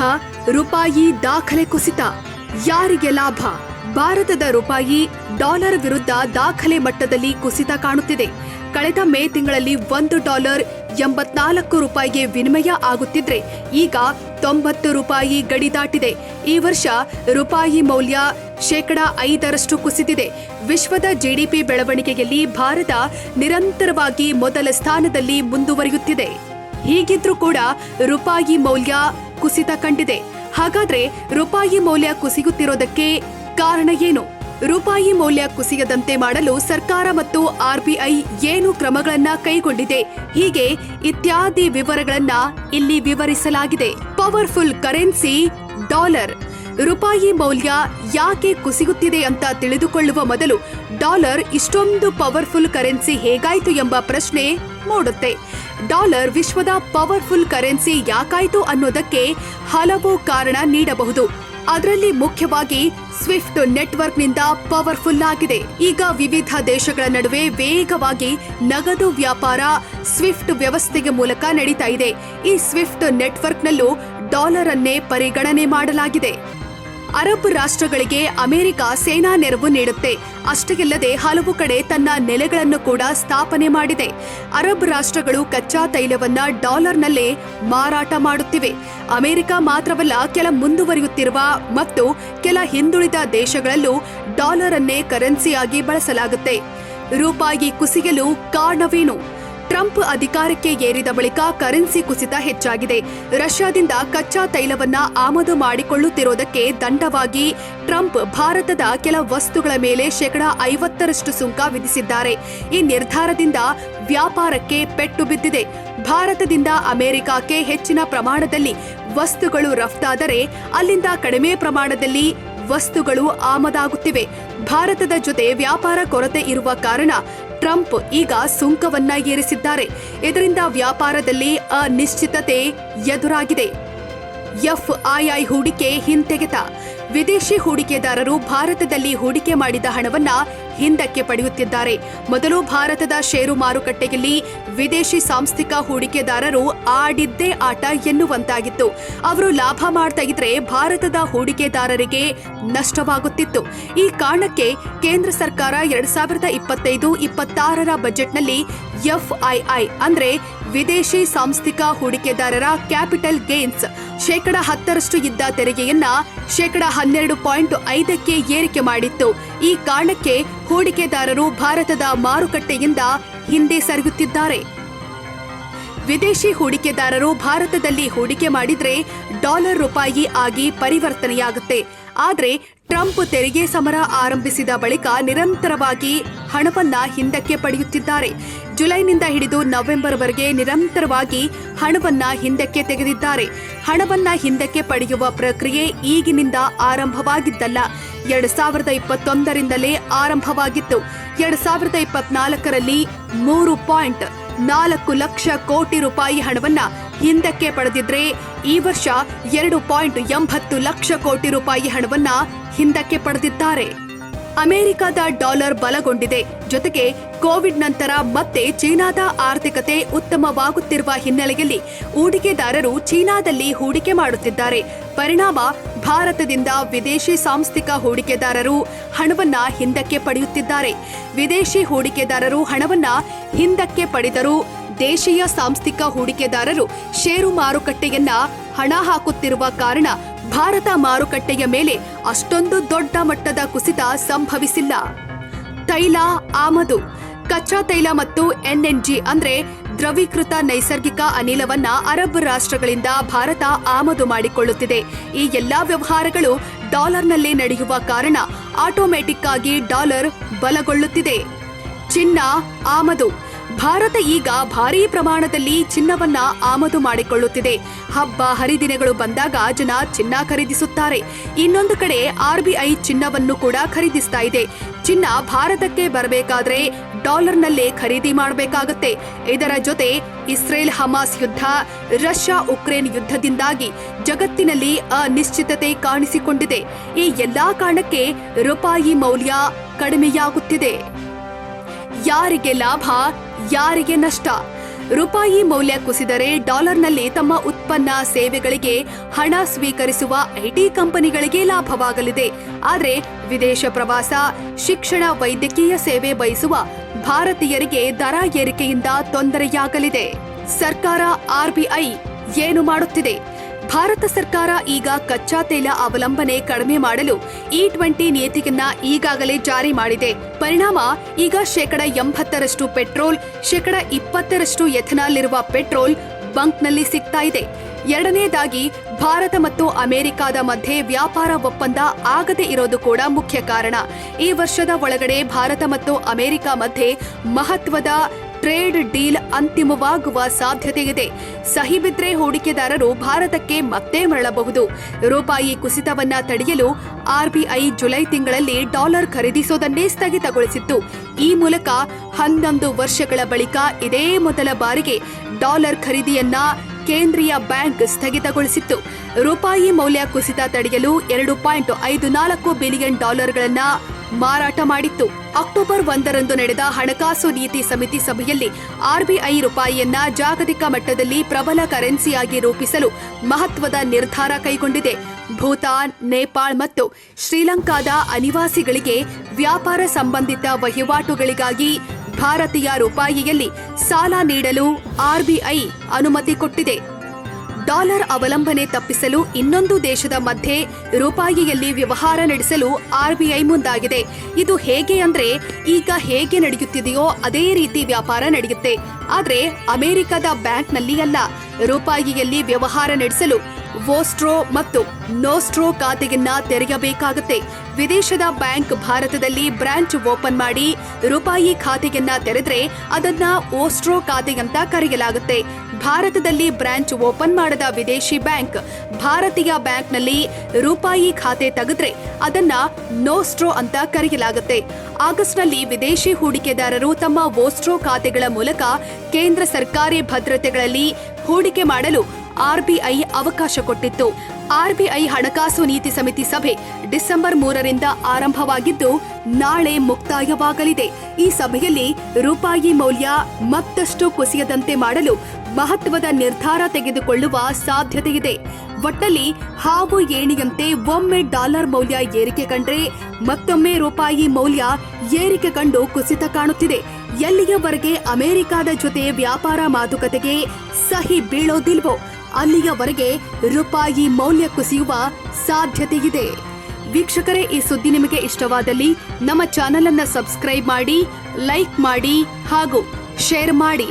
ವಿರುದ್ಧ ರೂಪಾಯಿ ದಾಖಲೆ ಕುಸಿತ. ಯಾರಿಗೆ ಲಾಭ? ಭಾರತದ ರೂಪಾಯಿ ಡಾಲರ್ ವಿರುದ್ಧ ದಾಖಲೆ ಮಟ್ಟದಲ್ಲಿ ಕುಸಿತ ಕಾಣುತ್ತಿದೆ. ಕಳೆದ ಮೇ ತಿಂಗಳಲ್ಲಿ $1 84 ರೂಪಾಯಿಗೆ ವಿನಿಮಯ ಆಗುತ್ತಿದ್ರೆ ಈಗ $90 ಗಡಿ ದಾಟಿದೆ. ಈ ವರ್ಷ ರೂಪಾಯಿ ಮೌಲ್ಯ 5% ಕುಸಿದಿದೆ. ವಿಶ್ವದ ಜಿಡಿಪಿ ಬೆಳವಣಿಗೆಯಲ್ಲಿ ಭಾರತ ನಿರಂತರವಾಗಿ ಮೊದಲ ಸ್ಥಾನದಲ್ಲಿ ಮುಂದುವರಿಯುತ್ತಿದೆ. ಹೀಗಿದ್ರೂ ಕೂಡ ರೂಪಾಯಿ ಮೌಲ್ಯ ಕುಸಿತ ಕಂಡಿದೆ. ಹಾಗಾದ್ರೆ ರೂಪಾಯಿ ಮೌಲ್ಯ ಕುಸಿಯುತ್ತಿರೋದಕ್ಕೆ ಕಾರಣ ಏನು? ರೂಪಾಯಿ ಮೌಲ್ಯ ಕುಸಿಯದಂತೆ ಮಾಡಲು ಸರ್ಕಾರ ಮತ್ತು RBI ಏನು ಕ್ರಮಗಳನ್ನ ಕೈಗೊಂಡಿದೆ? ಹೀಗೆ ಇತ್ಯಾದಿ ವಿವರಗಳನ್ನ ಇಲ್ಲಿ ವಿವರಿಸಲಾಗಿದೆ. Powerful currency dollar. ರೂಪಾಯಿ ಮೌಲ್ಯ ಯಾಕೆ ಕುಸಿಯುತ್ತಿದೆ ಅಂತ ತಿಳಿದುಕೊಳ್ಳುವ ಮೊದಲು ಡಾಲರ್ ಇಷ್ಟೊಂದು ಪವರ್ಫುಲ್ ಕರೆನ್ಸಿ ಹೇಗಾಯ್ತು ಎಂಬ ಪ್ರಶ್ನೆ ಮೂಡುತ್ತೆ. ಡಾಲರ್ ವಿಶ್ವದ ಪವರ್ಫುಲ್ ಕರೆನ್ಸಿ ಯಾಕಾಯ್ತು ಅನ್ನೋದಕ್ಕೆ ಹಲವು ಕಾರಣ ನೀಡಬಹುದು. ಅದರಲ್ಲಿ ಮುಖ್ಯವಾಗಿ ಸ್ವಿಫ್ಟ್ ನೆಟ್ವರ್ಕ್ನಿಂದ ಪವರ್ಫುಲ್ ಆಗಿದೆ. ಈಗ ವಿವಿಧ ದೇಶಗಳ ನಡುವೆ ವೇಗವಾಗಿ ನಗದು ವ್ಯಾಪಾರ ಸ್ವಿಫ್ಟ್ ವ್ಯವಸ್ಥೆಗೆ ಮೂಲಕ ನಡೀತಾ ಇದೆ. ಈ ಸ್ವಿಫ್ಟ್ ನೆಟ್ವರ್ಕ್ನಲ್ಲೂ ಡಾಲರ್ ಅನ್ನೇ ಪರಿಗಣನೆ ಮಾಡಲಾಗಿದೆ. ಅರಬ್ ರಾಷ್ಟ್ರಗಳಿಗೆ ಅಮೆರಿಕ ಸೇನಾ ನೆರವು ನೀಡುತ್ತೆ. ಅಷ್ಟೇ ಅಲ್ಲದೆ ಹಲವು ಕಡೆ ತನ್ನ ನೆಲೆಗಳನ್ನು ಕೂಡ ಸ್ಥಾಪನೆ ಮಾಡಿದೆ. ಅರಬ್ ರಾಷ್ಟ್ರಗಳು ಕಚ್ಚಾ ತೈಲವನ್ನ ಡಾಲರ್ನಲ್ಲೇ ಮಾರಾಟ ಮಾಡುತ್ತಿವೆ. ಅಮೆರಿಕ ಮಾತ್ರವಲ್ಲ, ಕೆಲ ಮುಂದುವರಿಯುತ್ತಿರುವ ಮತ್ತು ಕೆಲ ಹಿಂದುಳಿದ ದೇಶಗಳಲ್ಲೂ ಡಾಲರ್ ಅನ್ನೇ ಕರೆನ್ಸಿಯಾಗಿ ಬಳಸಲಾಗುತ್ತೆ. ರೂಪಾಯಿ ಕುಸಿಯಲು ಕಾರಣವೇನು? ಟ್ರಂಪ್ ಅಧಿಕಾರಕ್ಕೆ ಏರಿದ ಬಳಿಕ ಕರೆನ್ಸಿ ಕುಸಿತ ಹೆಚ್ಚಾಗಿದೆ. ರಷ್ಯಾದಿಂದ ಕಚ್ಚಾ ತೈಲವನ್ನ ಆಮದು ಮಾಡಿಕೊಳ್ಳುತ್ತಿರುವುದಕ್ಕೆ ದಂಡವಾಗಿ ಟ್ರಂಪ್ ಭಾರತದ ಕೆಲ ವಸ್ತುಗಳ ಮೇಲೆ 50% ಸುಂಕ ವಿಧಿಸಿದ್ದಾರೆ. ಈ ನಿರ್ಧಾರದಿಂದ ವ್ಯಾಪಾರಕ್ಕೆ ಪೆಟ್ಟು ಬಿದ್ದಿದೆ. ಭಾರತದಿಂದ ಅಮೆರಿಕಕ್ಕೆ ಹೆಚ್ಚಿನ ಪ್ರಮಾಣದಲ್ಲಿ ವಸ್ತುಗಳು ರಫ್ತಾದರೆ ಅಲ್ಲಿಂದ ಕಡಿಮೆ ಪ್ರಮಾಣದಲ್ಲಿ ವಸ್ತುಗಳು ಆಮದಾಗುತ್ತಿವೆ. ಭಾರತದ ಜೊತೆ ವ್ಯಾಪಾರ ಕೊರತೆ ಇರುವ ಕಾರಣ ಟ್ರಂಪ್ ಈಗ ಸುಂಕವನ್ನ ಏರಿಸಿದ್ದಾರೆ. ಇದರಿಂದ ವ್ಯಾಪಾರದಲ್ಲಿ ಅನಿಶ್ಚಿತತೆ ಎದುರಾಗಿದೆ. FII ಹೂಡಿಕೆ ಹಿಂತೆಗೆತ. ವಿದೇಶಿ ಹೂಡಿಕೆದಾರರು ಭಾರತದಲ್ಲಿ ಹೂಡಿಕೆ ಮಾಡಿದ ಹಣವನ್ನ ಹಿಂದಕ್ಕೆ ಪಡೆಯುತ್ತಿದ್ದಾರೆ. ಮೊದಲು ಭಾರತದ ಷೇರು ಮಾರುಕಟ್ಟೆಯಲ್ಲಿ ವಿದೇಶಿ ಸಾಂಸ್ಥಿಕ ಹೂಡಿಕೆದಾರರು ಆಡಿದ್ದೇ ಆಟ ಎನ್ನುವಂತಾಗಿತ್ತು. ಅವರು ಲಾಭ ಮಾಡ್ತಾ ಇದ್ರೆ ಭಾರತದ ಹೂಡಿಕೆದಾರರಿಗೆ ನಷ್ಟವಾಗುತ್ತಿತ್ತು. ಈ ಕಾರಣಕ್ಕೆ ಕೇಂದ್ರ ಸರ್ಕಾರ 2025-26ರ ಬಜೆಟ್ನಲ್ಲಿ FII ಅಂದ್ರೆ ವಿದೇಶಿ ಸಾಂಸ್ಥಿಕ ಹೂಡಿಕೆದಾರರ ಕ್ಯಾಪಿಟಲ್ ಗೇನ್ಸ್ 10% ಇದ್ದ ತೆರಿಗೆಯನ್ನ 12.5ಕ್ಕೆ ಏರಿಕೆ ಮಾಡಿತ್ತು. ಈ ಕಾರಣಕ್ಕೆ ಹೂಡಿಕೆದಾರರು ಭಾರತದ ಮಾರುಕಟ್ಟೆಯಿಂದ ಹಿಂದೆ ಸರಿಯುತ್ತಿದ್ದಾರೆ. ವಿದೇಶಿ ಹೂಡಿಕೆದಾರರು ಭಾರತದಲ್ಲಿ ಹೂಡಿಕೆ ಮಾಡಿದ್ರೆ ಡಾಲರ್ ರೂಪಾಯಿ ಆಗಿ ಪರಿವರ್ತನೆಯಾಗುತ್ತೆ. ಆದ್ರೆ ಟ್ರಂಪ್ ತೆರಿಗೆ ಸಮರ ಆರಂಭಿಸಿದ ಬಳಿಕ ನಿರಂತರವಾಗಿ ಹಣವನ್ನ ಹಿಂದಕ್ಕೆ ಪಡೆಯುತ್ತಿದ್ದಾರೆ. ಜುಲೈನಿಂದ ಹಿಡಿದು ನವೆಂಬರ್ವರೆಗೆ ನಿರಂತರವಾಗಿ ಹಣವನ್ನ ಹಿಂದಕ್ಕೆ ತೆಗೆದಿದ್ದಾರೆ. ಹಣವನ್ನ ಹಿಂದಕ್ಕೆ ಪಡೆಯುವ ಪ್ರಕ್ರಿಯೆ ಈಗಿನಿಂದ ಆರಂಭವಾಗಿದ್ದಲ್ಲ, 2021ರಿಂದಲೇ ಆರಂಭವಾಗಿತ್ತು. 2024ರಲ್ಲಿ 3.4 ಲಕ್ಷ ಕೋಟಿ ರೂಪಾಯಿ ಹಣವನ್ನ ಹಿಂದಕ್ಕೆ ಪಡೆದಿದ್ರೆ ಈ ವರ್ಷ 2.80 ಲಕ್ಷ ಕೋಟಿ ರೂಪಾಯಿ ಹಣವನ್ನ ಹಿಂದಕ್ಕೆ ಪಡೆದಿದ್ದಾರೆ. ಅಮೆರಿಕದ ಡಾಲರ್ ಬಲಗೊಂಡಿದೆ. ಜೊತೆಗೆ ಕೋವಿಡ್ ನಂತರ ಮತ್ತೆ ಚೀನಾದ ಆರ್ಥಿಕತೆ ಉತ್ತಮವಾಗುತ್ತಿರುವ ಹಿನ್ನೆಲೆಯಲ್ಲಿ ಹೂಡಿಕೆದಾರರು ಚೀನಾದಲ್ಲಿ ಹೂಡಿಕೆ ಮಾಡುತ್ತಿದ್ದಾರೆ. ಪರಿಣಾಮ ಭಾರತದಿಂದ ವಿದೇಶಿ ಸಾಂಸ್ಥಿಕ ಹೂಡಿಕೆದಾರರು ಹಣವನ್ನ ಹಿಂದಕ್ಕೆ ಪಡೆಯುತ್ತಿದ್ದಾರೆ. ವಿದೇಶಿ ಹೂಡಿಕೆದಾರರು ಹಣವನ್ನ ಹಿಂದಕ್ಕೆ ಪಡೆದರೂ ದೇಶೀಯ ಸಾಂಸ್ಥಿಕ ಹೂಡಿಕೆದಾರರು ಷೇರು ಮಾರುಕಟ್ಟೆಯನ್ನ ಹಣ ಹಾಕುತ್ತಿರುವ ಕಾರಣ ಭಾರತ ಮಾರುಕಟ್ಟೆಯ ಮೇಲೆ ಅಷ್ಟೊಂದು ದೊಡ್ಡ ಮಟ್ಟದ ಕುಸಿತ ಸಂಭವಿಸಿಲ್ಲ. ತೈಲ ಆಮದು. ಕಚ್ಚಾ ತೈಲ ಮತ್ತು LNG ಅಂದ್ರೆ ದ್ರವೀಕೃತ ನೈಸರ್ಗಿಕ ಅನಿಲವನ್ನ ಅರಬ್ ರಾಷ್ಟ್ರಗಳಿಂದ ಭಾರತ ಆಮದು ಮಾಡಿಕೊಳ್ಳುತ್ತಿದೆ. ಈ ಎಲ್ಲಾ ವ್ಯವಹಾರಗಳು ಡಾಲರ್ನಲ್ಲೇ ನಡೆಯುವ ಕಾರಣ ಆಟೋಮ್ಯಾಟಿಕ್ ಆಗಿ ಡಾಲರ್ ಬಲಗೊಳ್ಳುತ್ತಿದೆ. ಚಿನ್ನ ಆಮದು. ಭಾರತ ಈಗ ಭಾರೀ ಪ್ರಮಾಣದಲ್ಲಿ ಚಿನ್ನವನ್ನ ಆಮದು ಮಾಡಿಕೊಳ್ಳುತ್ತಿದೆ. ಹಬ್ಬ ಹರಿದಿನಗಳು ಬಂದಾಗ ಜನ ಚಿನ್ನ ಖರೀದಿಸುತ್ತಾರೆ. ಇನ್ನೊಂದು ಕಡೆ RBI ಚಿನ್ನವನ್ನು ಕೂಡ ಖರೀದಿಸ್ತಾ ಇದೆ. ಚಿನ್ನ ಭಾರತಕ್ಕೆ ಬರಬೇಕಾದ್ರೆ ಡಾಲರ್ನಲ್ಲೇ ಖರೀದಿ ಮಾಡಬೇಕಾಗುತ್ತೆ. ಇದರ ಜೊತೆ ಇಸ್ರೇಲ್ ಹಮಾಸ್ ಯುದ್ಧ, ರಷ್ಯಾ ಉಕ್ರೇನ್ ಯುದ್ಧದಿಂದಾಗಿ ಜಗತ್ತಿನಲ್ಲಿ ಅನಿಶ್ಚಿತತೆ ಕಾಣಿಸಿಕೊಂಡಿದೆ. ಈ ಎಲ್ಲಾ ಕಾರಣಕ್ಕೆ ರೂಪಾಯಿ ಮೌಲ್ಯ ಕಡಿಮೆಯಾಗುತ್ತಿದೆ. ಯಾರಿಗೆ ಲಾಭ, ಯಾರಿಗೆ ನಷ್ಟ? ರೂಪಾಯಿ ಮೌಲ್ಯ ಕುಸಿದರೆ ಡಾಲರ್ನಲ್ಲಿ ತಮ್ಮ ಉತ್ಪನ್ನ ಸೇವೆಗಳಿಗೆ ಹಣ ಸ್ವೀಕರಿಸುವ ಐಟಿ ಕಂಪನಿಗಳಿಗೆ ಲಾಭವಾಗಲಿದೆ. ಆದರೆ ವಿದೇಶ ಪ್ರವಾಸ, ಶಿಕ್ಷಣ, ವೈದ್ಯಕೀಯ ಸೇವೆ ಬಯಸುವ ಭಾರತೀಯರಿಗೆ ದರ ಏರಿಕೆಯಿಂದ ತೊಂದರೆಯಾಗಲಿದೆ. ಸರ್ಕಾರ ಆರ್ಬಿಐ ಏನು ಮಾಡುತ್ತಿದೆ? ಭಾರತ ಸರ್ಕಾರ ಈಗ ಕಚ್ಚಾ ತೈಲ ಅವಲಂಬನೆ ಕಡಿಮೆ ಮಾಡಲು E20 ನೀತಿಯನ್ನ ಈಗಾಗಲೇ ಜಾರಿ ಮಾಡಿದೆ. ಪರಿಣಾಮ ಈಗ 80% ಪೆಟ್ರೋಲ್, 20% ಎಥನಾಲ್ ಇರುವ ಪೆಟ್ರೋಲ್ ಬಂಕ್ನಲ್ಲಿ ಸಿಗ್ತಾ ಇದೆ. ಎರಡನೇದಾಗಿ ಭಾರತ ಮತ್ತು ಅಮೆರಿಕದ ಮಧ್ಯೆ ವ್ಯಾಪಾರ ಒಪ್ಪಂದ ಆಗದೆ ಇರೋದು ಕೂಡ ಮುಖ್ಯ ಕಾರಣ. ಈ ವರ್ಷದ ಒಳಗಡೆ ಭಾರತ ಮತ್ತು ಅಮೆರಿಕ ಮಧ್ಯೆ ಮಹತ್ವದ ಟ್ರೇಡ್ ಡೀಲ್ ಅಂತಿಮವಾಗುವ ಸಾಧ್ಯತೆ ಇದೆ. ಸಹಿ ಬಿದ್ರೆ ಹೂಡಿಕೆದಾರರು ಭಾರತಕ್ಕೆ ಮತ್ತೆ ಮರಳಬಹುದು. ರೂಪಾಯಿ ಕುಸಿತವನ್ನ ತಡೆಯಲು ಆರ್ಬಿಐ ಜುಲೈ ತಿಂಗಳಲ್ಲಿ ಡಾಲರ್ ಖರೀದಿಸೋದನ್ನೇ ಸ್ಥಗಿತಗೊಳಿಸಿತ್ತು. ಈ ಮೂಲಕ 11 ವರ್ಷಗಳ ಬಳಿಕ ಇದೇ ಮೊದಲ ಬಾರಿಗೆ ಡಾಲರ್ ಖರೀದಿಯನ್ನ ಕೇಂದ್ರೀಯ ಬ್ಯಾಂಕ್ ಸ್ಥಗಿತಗೊಳಿಸಿತ್ತು. ರೂಪಾಯಿ ಮೌಲ್ಯ ಕುಸಿತ ತಡೆಯಲು $2.54 ಬಿಲಿಯನ್ ಡಾಲರ್ಗಳನ್ನ ಮಾರಾಟ ಮಾಡಿತ್ತು. ಅಕ್ಟೋಬರ್ 1ರಂದು ನಡೆದ ಹಣಕಾಸು ನೀತಿ ಸಮಿತಿ ಸಭೆಯಲ್ಲಿ ಆರ್ಬಿಐ ರೂಪಾಯಿಯನ್ನ ಜಾಗತಿಕ ಮಟ್ಟದಲ್ಲಿ ಪ್ರಬಲ ಕರೆನ್ಸಿಯಾಗಿ ರೂಪಿಸಲು ಮಹತ್ವದ ನಿರ್ಧಾರ ಕೈಗೊಂಡಿದೆ. ಭೂತಾನ್, ನೇಪಾಳ ಮತ್ತು ಶ್ರೀಲಂಕಾದ ಅನಿವಾಸಿಗಳಿಗೆ ವ್ಯಾಪಾರ ಸಂಬಂಧಿತ ವಹಿವಾಟುಗಳಿಗಾಗಿ ಭಾರತೀಯ ರೂಪಾಯಿಯಲ್ಲಿ ಸಾಲ ನೀಡಲು ಆರ್ಬಿಐ ಅನುಮತಿ ಕೊಟ್ಟಿದೆ. ಡಾಲರ್ ಅವಲಂಬನೆ ತಪ್ಪಿಸಲು ಇನ್ನೊಂದು ದೇಶದ ಮಧ್ಯೆ ರೂಪಾಯಿಯಲ್ಲಿ ವ್ಯವಹಾರ ನಡೆಸಲು ಆರ್ಬಿಐ ಮುಂದಾಗಿದೆ. ಇದು ಹೇಗೆ ಅಂದ್ರೆ ಈಗ ಹೇಗೆ ನಡೆಯುತ್ತಿದೆಯೋ ಅದೇ ರೀತಿ ವ್ಯಾಪಾರ ನಡೆಯುತ್ತೆ. ಆದ್ರೆ ಅಮೆರಿಕದ ಬ್ಯಾಂಕ್ನಲ್ಲಿ ಅಲ್ಲ. ರೂಪಾಯಿಯಲ್ಲಿ ವ್ಯವಹಾರ ನಡೆಸಲು ವೋಸ್ಟ್ರೋ ಮತ್ತು ನೋಸ್ಟ್ರೋ ಖಾತೆಯನ್ನ ತೆರೆಯಬೇಕಾಗುತ್ತೆ. ವಿದೇಶದ ಬ್ಯಾಂಕ್ ಭಾರತದಲ್ಲಿ ಬ್ರಾಂಚ್ ಓಪನ್ ಮಾಡಿ ರೂಪಾಯಿ ಖಾತೆಯನ್ನ ತೆರೆದ್ರೆ ಅದನ್ನ ಓಸ್ಟ್ರೋ ಖಾತೆ ಅಂತ ಕರೆಯಲಾಗುತ್ತೆ. ಭಾರತದಲ್ಲಿ ಬ್ರಾಂಚ್ ಓಪನ್ ಮಾಡದ ವಿದೇಶಿ ಬ್ಯಾಂಕ್ ಭಾರತೀಯ ಬ್ಯಾಂಕ್ನಲ್ಲಿ ರೂಪಾಯಿ ಖಾತೆ ತೆಗೆದ್ರೆ ಅದನ್ನ ನೋಸ್ಟ್ರೋ ಅಂತ ಕರೆಯಲಾಗುತ್ತೆ. ಆಗಸ್ಟ್ನಲ್ಲಿ ವಿದೇಶಿ ಹೂಡಿಕೆದಾರರು ತಮ್ಮ ವೋಸ್ಟ್ರೋ ಖಾತೆಗಳ ಮೂಲಕ ಕೇಂದ್ರ ಸರ್ಕಾರಿ ಭದ್ರತೆಗಳಲ್ಲಿ ಹೂಡಿಕೆ ಮಾಡಲು ಆರ್ಬಿಐ ಅವಕಾಶ ಕೊಟ್ಟಿತ್ತು. ಆರ್ಬಿಐ ಹಣಕಾಸು ನೀತಿ ಸಮಿತಿ ಸಭೆ ಡಿಸೆಂಬರ್ 3ರಿಂದ ಆರಂಭವಾಗಿದ್ದು ನಾಳೆ ಮುಕ್ತಾಯವಾಗಲಿದೆ. ಈ ಸಭೆಯಲ್ಲಿ ರೂಪಾಯಿ ಮೌಲ್ಯ ಮತ್ತಷ್ಟು ಕುಸಿಯದಂತೆ ಮಾಡಲು ಮಹತ್ವದ ನಿರ್ಧಾರ ತೆಗೆದುಕೊಳ್ಳುವ ಸಾಧ್ಯತೆಯಿದೆ. ಒಟ್ಟಲ್ಲಿ ಹಾವು ಏಣಿಯಂತೆ ಒಮ್ಮೆ ಡಾಲರ್ ಮೌಲ್ಯ ಏರಿಕೆ ಕಂಡ್ರೆ ಮತ್ತೊಮ್ಮೆ ರೂಪಾಯಿ ಮೌಲ್ಯ ಏರಿಕೆ ಕಂಡು ಕುಸಿತ ಕಾಣುತ್ತಿದೆ. ಎಲ್ಲಿಯವರೆಗೆ ಅಮೆರಿಕದ ಜೊತೆ ವ್ಯಾಪಾರ ಮಾತುಕತೆಗೆ ಸಹಿ ಬೀಳೋದಿಲ್ವೋ ಅಲ್ಲಿಯವರೆಗೆ ರೂಪಾಯಿ ಮೌಲ್ಯ ಕುಸಿಯುವ ಸಾಧ್ಯತೆಯಿದೆ. ವೀಕ್ಷಕರೇ, ಈ ಸುದ್ದಿ ನಿಮಗೆ ಇಷ್ಟವಾದಲ್ಲಿ ನಮ್ಮ ಚಾನೆಲ್ ಅನ್ನು ಸಬ್ಸ್ಕ್ರೈಬ್ ಮಾಡಿ, ಲೈಕ್ ಮಾಡಿ ಹಾಗೂ ಶೇರ್ ಮಾಡಿ.